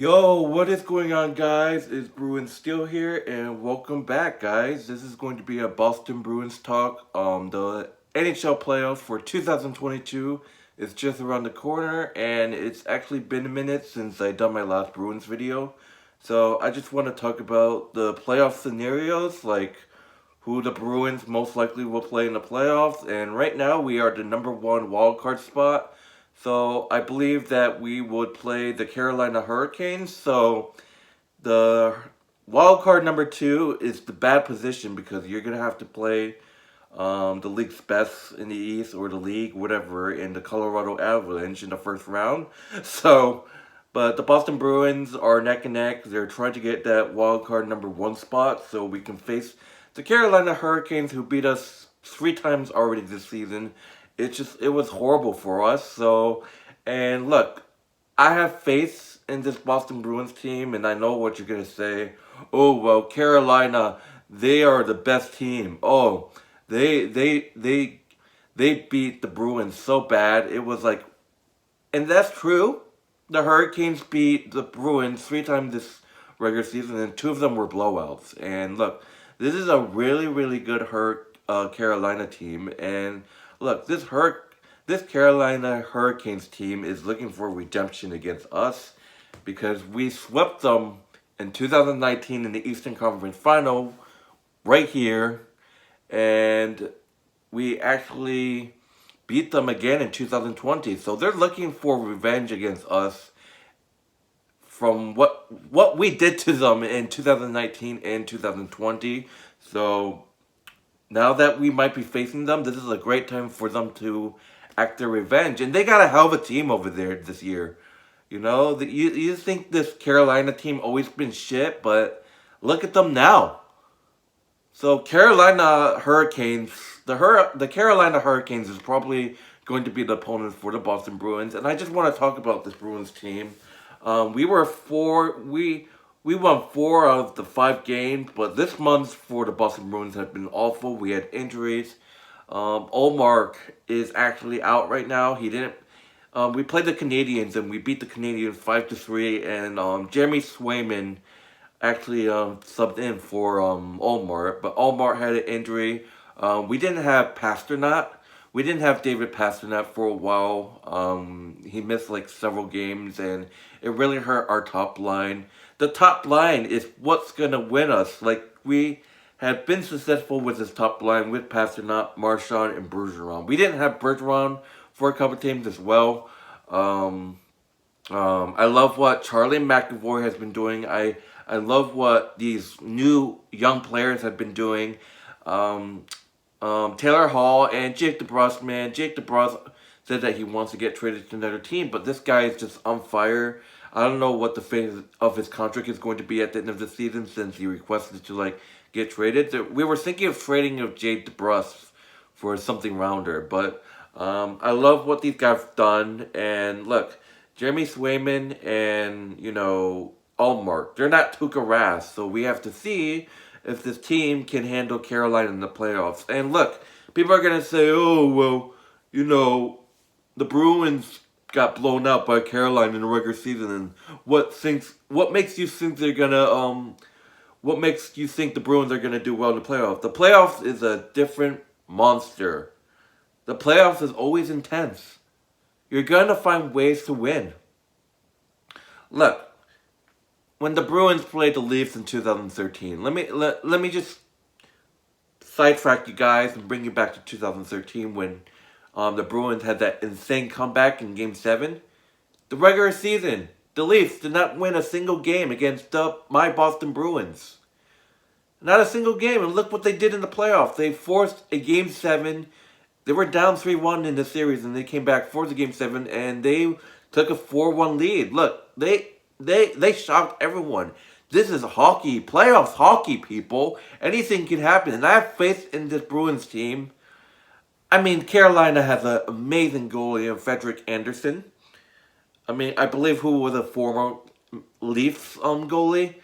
Yo, what is going on, guys? It's Bruins still here, and welcome back, guys. This is going to be a Boston Bruins talk. The NHL playoffs for 2022 is just around the corner, and it's actually been a minute since I done my last Bruins video. So I just want to talk about the playoff scenarios, like who the Bruins most likely will play in the playoffs. And right now, we are the number one wild card spot. So I believe that we would play the Carolina Hurricanes. So the wild card number two is the bad position because you're gonna have to play the league's best in the East or the league, whatever, in the Colorado Avalanche in the first round. So, but the Boston Bruins are neck and neck. They're trying to get that wild card number one spot so we can face the Carolina Hurricanes, who beat us 3 times already this season. It was horrible for us. So, and look, I have faith in this Boston Bruins team, and I know what you're gonna say. Oh well, Carolina, they are the best team. Oh, they they they they beat the Bruins so bad. It was like, and that's true. The Hurricanes beat the Bruins 3 times this regular season, and 2 of them were blowouts. And look, this is a really good Carolina team. And look, this Carolina Hurricanes team is looking for redemption against us because we swept them in 2019 in the Eastern Conference Final right here, and we actually beat them again in 2020. So they're looking for revenge against us from what we did to them in 2019 and 2020. So now that we might be facing them, this is a great time for them to act their revenge. And they got a hell of a team over there this year. You think this Carolina team always been shit, but look at them now. So Carolina Hurricanes, the Carolina Hurricanes is probably going to be the opponent for the Boston Bruins, and I just want to talk about this Bruins team. We won 4 of the 5 games, but this month for the Boston Bruins has been awful. We had injuries. Olmark is actually out right now. He didn't. We played the Canadians and we beat the Canadians 5-3, and Jeremy Swayman actually subbed in for Olmark, but Olmark had an injury. We didn't have Pasternak. We didn't have David Pasternak for a while. He missed like several games, and it really hurt our top line. The top line is what's gonna win us. Like, we have been successful with this top line with Pasternak, Marchand, and Bergeron. We didn't have Bergeron for a couple teams as well. I love what Charlie McAvoy has been doing. I love what these new young players have been doing. Taylor Hall and Jake DeBrusk, man. Jake DeBrusk said that he wants to get traded to another team, but this guy is just on fire. I don't know what the phase of his contract is going to be at the end of the season since he requested to get traded. We were thinking of trading of Jake DeBrusk for something rounder, but I love what these guys have done. And look, Jeremy Swayman and Allmark, they're not Tuukka Rask, so we have to see if this team can handle Carolina in the playoffs. And look, people are gonna say, "Oh well, the Bruins got blown out by Carolina in the regular season." And what makes you think they're gonna what makes you think the Bruins are gonna do well in the playoffs? The playoffs is a different monster. The playoffs is always intense. You're gonna find ways to win. Look, when the Bruins played the Leafs in 2013, let me just sidetrack you guys and bring you back to 2013 when the Bruins had that insane comeback in Game 7. The regular season, the Leafs did not win a single game against my Boston Bruins. Not a single game, and look what they did in the playoffs. They forced a Game 7. They were down 3-1 in the series, and they came back, forced a Game 7, and they took a 4-1 lead. Look, they shocked everyone. This is hockey, playoffs hockey, people. Anything can happen, and I have faith in this Bruins team. I mean, Carolina has an amazing goalie in Frederik Andersen. I mean, I believe who was a former Leafs goalie.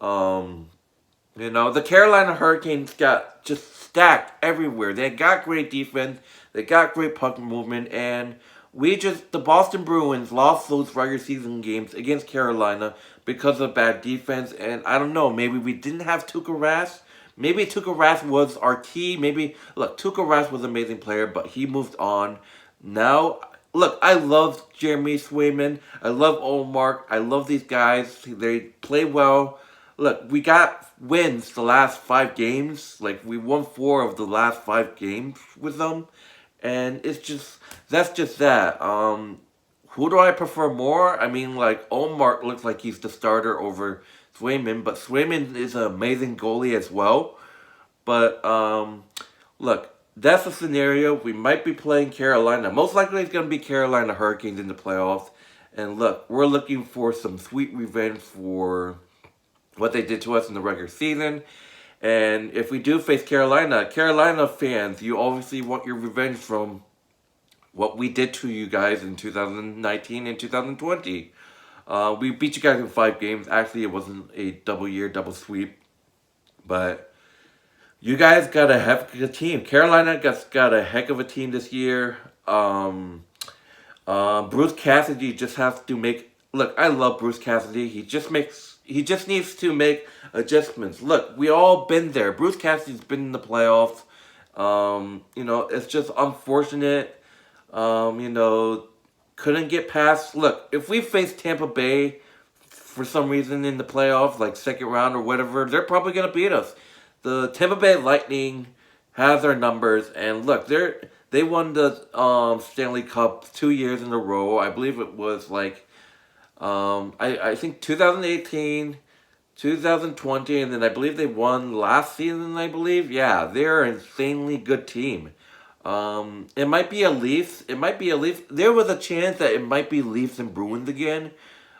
The Carolina Hurricanes got just stacked everywhere. They got great defense. They got great puck movement, and the Boston Bruins lost those regular season games against Carolina because of bad defense, and I don't know, maybe we didn't have Tuukka Rask. Maybe Tuukka Rask was our key. Maybe, look, Tuukka Rask was an amazing player, but he moved on. Now, look, I love Jeremy Swayman. I love Olmark. I love these guys. They play well. Look, we got wins the last 5 games. Like, we won 4 of the last 5 games with them. And it's just, that's just that. Who do I prefer more? I mean, like, Olmark looks like he's the starter over Swayman, but Swayman is an amazing goalie as well. But, look, that's a scenario. We might be playing Carolina. Most likely it's going to be Carolina Hurricanes in the playoffs. And look, we're looking for some sweet revenge for what they did to us in the regular season. And if we do face Carolina fans, you obviously want your revenge from what we did to you guys in 2019 and 2020. We beat you guys in 5 games. Actually, it wasn't a double sweep. But you guys got a heck of a team. Carolina got a heck of a team this year. Bruce Cassidy just has to make... Look, I love Bruce Cassidy. He just needs to make adjustments. Look, we all been there. Bruce Cassidy's been in the playoffs. You know, it's just unfortunate. You know, couldn't get past. Look, if we face Tampa Bay for some reason in the playoffs, like second round or whatever, they're probably gonna beat us. The Tampa Bay Lightning has our numbers, and look, they won the Stanley Cup 2 years in a row. I believe it was like I think 2018, 2020, and then I believe they won last season, I believe. Yeah, they're an insanely good team. It might be a Leafs. It might be a Leafs. There was a chance that it might be Leafs and Bruins again.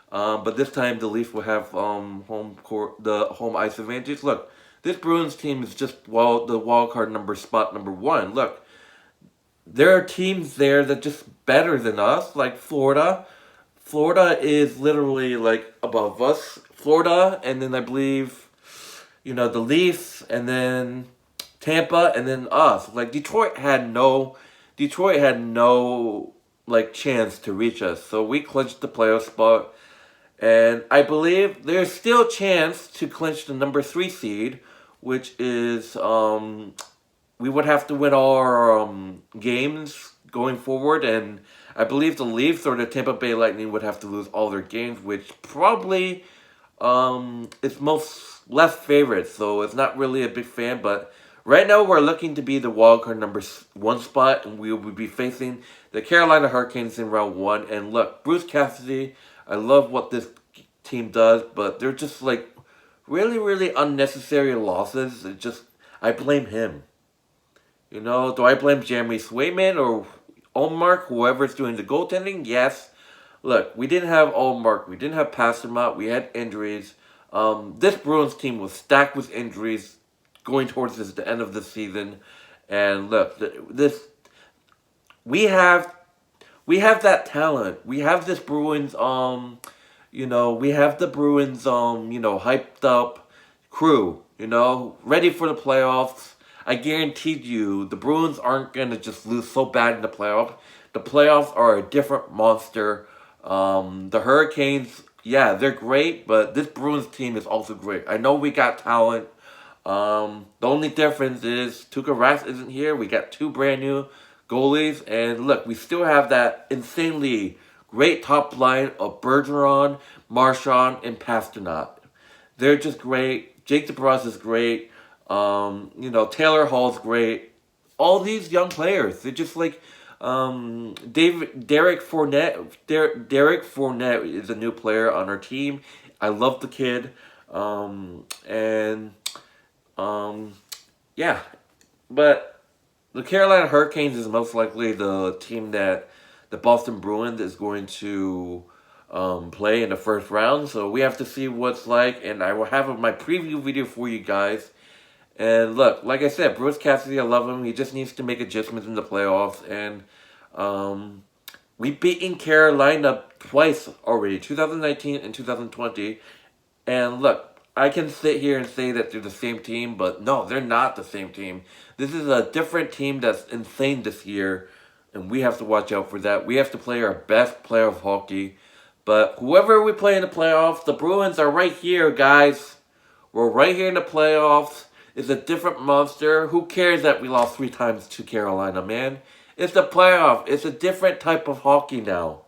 But this time the Leafs will have the home ice advantage. Look, this Bruins team is just the wild card spot number 1. Look, there are teams there that just better than us, like Florida. Florida is literally like above us. Florida, and then I believe, you know, the Leafs, and then Tampa, and then us. Like Detroit had no like chance to reach us. So we clinched the playoff spot, and I believe there's still a chance to clinch the number 3 seed, which is we would have to win all our games going forward, and I believe the Leafs or the Tampa Bay Lightning would have to lose all their games, which probably is less favorite, so it's not really a big fan. But right now we're looking to be the wildcard number 1 spot, and we will be facing the Carolina Hurricanes in round 1. And look, Bruce Cassidy, I love what this team does, but they're just like really unnecessary losses. I blame him. You know, do I blame Jeremy Swayman or Olmark, whoever's doing the goaltending? Yes. Look, we didn't have Olmark. We didn't have Pasternak. We had injuries. This Bruins team was stacked with injuries going towards the end of the season. And look, we have that talent. We have this Bruins, you know, we have the Bruins, you know, hyped up crew, you know, ready for the playoffs. I guaranteed you the Bruins aren't going to just lose so bad in the playoffs. The playoffs are a different monster. The Hurricanes, yeah, they're great, but this Bruins team is also great. I know we got talent. The only difference is Tuukka Rask isn't here. We got 2 brand new goalies, and look, we still have that insanely great top line of Bergeron, Marchand, and Pasternak. They're just great. Jake DeBrusk is great. You know, Taylor Hall's great. All these young players, they're just like Derek Fournette. Derek Fournette is a new player on our team. I love the kid. Yeah, but the Carolina Hurricanes is most likely the team that the Boston Bruins is going to play in the first round. So we have to see what's like, and I will have my preview video for you guys. And look, like I said, Bruce Cassidy, I love him. He just needs to make adjustments in the playoffs. And we beaten Carolina twice already, 2019 and 2020. And look, I can sit here and say that they're the same team, but no, they're not the same team. This is a different team that's insane this year. and we have to watch out for that. We have to play our best playoff hockey. But whoever we play in the playoffs, the Bruins are right here, guys. We're right here in the playoffs. It's a different monster. Who cares that we lost 3 times to Carolina, man? It's the playoff. It's a different type of hockey now.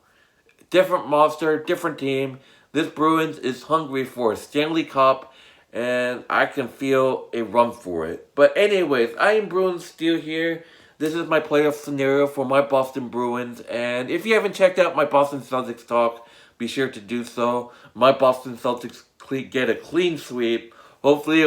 Different monster, different team. This Bruins is hungry for a Stanley Cup, and I can feel a run for it. But anyways, I am Bruins Steel here. This is my playoff scenario for my Boston Bruins, and if you haven't checked out my Boston Celtics talk, be sure to do so. My Boston Celtics get a clean sweep. Hopefully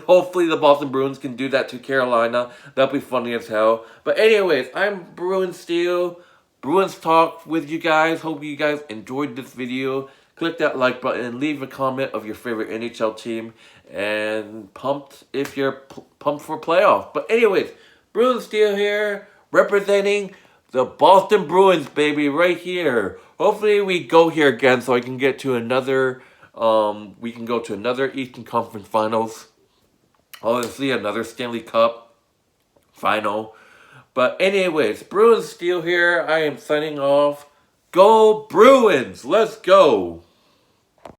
hopefully the Boston Bruins can do that to Carolina. That'll be funny as hell. But anyways, I'm Bruins Steel. Bruins talk with you guys. Hope you guys enjoyed this video. Click that like button and leave a comment of your favorite NHL team. And pumped if you're pumped for playoff. But anyways, Bruins Steel here, representing the Boston Bruins, baby, right here. Hopefully we go here again so I can get to another, we can go to another Eastern Conference Finals. Obviously, another Stanley Cup final. But anyways, Bruins Steel here. I am signing off. Go Bruins! Let's go!